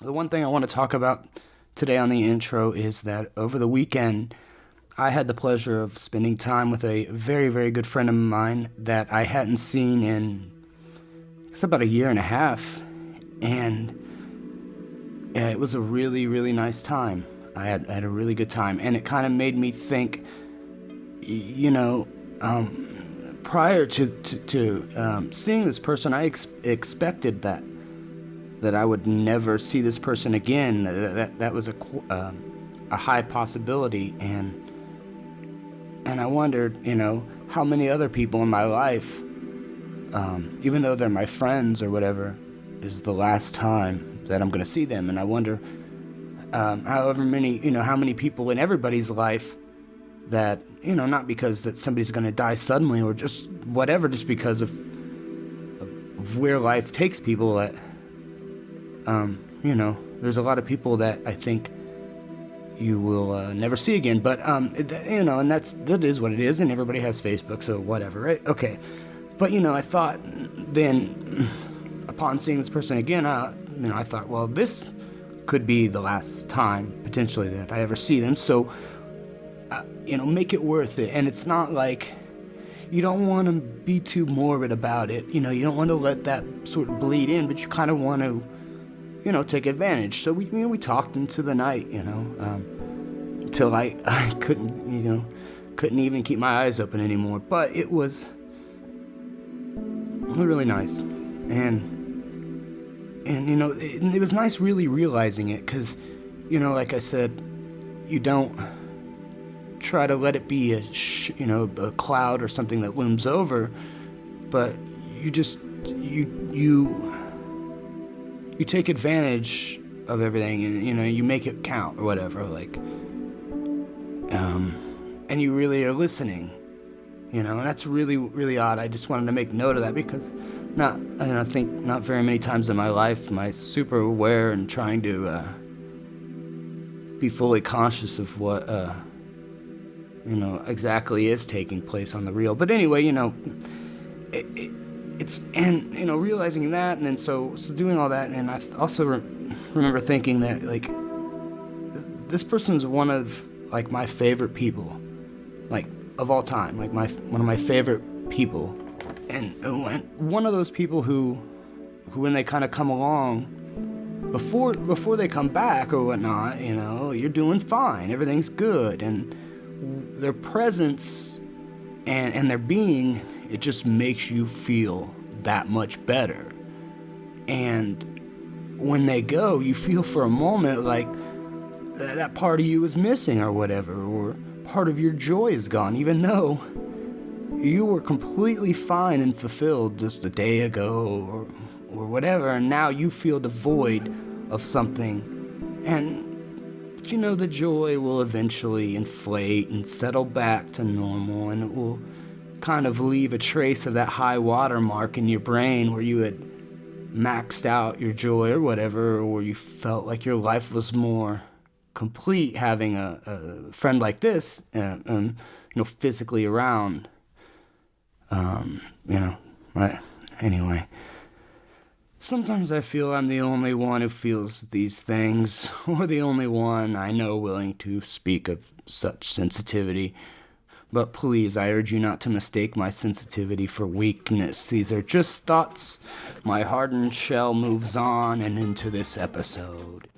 The one thing I want to talk about today on the intro is that over the weekend, I had the pleasure of spending time with a very, very good friend of mine that I hadn't seen in it's about a year and a half, and it was a really, really nice time. I had a really good time, and it kind of made me think, you know, prior to seeing this person, I expected that I would never see this person again. That was a high possibility, and I wondered, how many other people in my life, even though they're my friends or whatever, is the last time that I'm gonna see them. And I wonder, how many people in everybody's life that, not because that somebody's gonna die suddenly or just whatever, just because of where life takes people. That, there's a lot of people that I think you will never see again. But and that is what it is, and everybody has Facebook, so whatever, right? Okay. But I thought then, upon seeing this person again, I thought, well, this could be the last time potentially that I ever see them. So, make it worth it. And it's not like you don't want to be too morbid about it. You don't want to let that sort of bleed in, but you kind of want to, take advantage. So we talked into the night, until I couldn't even keep my eyes open anymore. But it was really nice, and it was nice really realizing it, because like I said, you don't try to let it be a cloud or something that looms over, but you just you take advantage of everything, and you make it count or whatever, like, and you really are listening. And that's really, really odd. I just wanted to make note of that, because I think not very many times in my life am I super aware and trying to be fully conscious of what exactly is taking place on the real. But anyway, it's realizing that, and then so doing all that, and I also remember thinking that, like, this person's one of, like, my favorite people, like, of all time, like one of my favorite people, and one of those people who when they kind of come along, before they come back or whatnot, you're doing fine, everything's good, and their presence and their being, it just makes you feel that much better. And when they go, you feel for a moment like that part of you is missing or whatever, or part of your joy is gone, even though you were completely fine and fulfilled just a day ago or whatever, and now you feel devoid of something. But the joy will eventually inflate and settle back to normal, and it will kind of leave a trace of that high water mark in your brain where you had maxed out your joy or whatever, or where you felt like your life was more complete having a friend like this, physically around. Right? Anyway, sometimes I feel I'm the only one who feels these things, or the only one I know willing to speak of such sensitivity. But please, I urge you not to mistake my sensitivity for weakness. These are just thoughts. My hardened shell moves on and into this episode.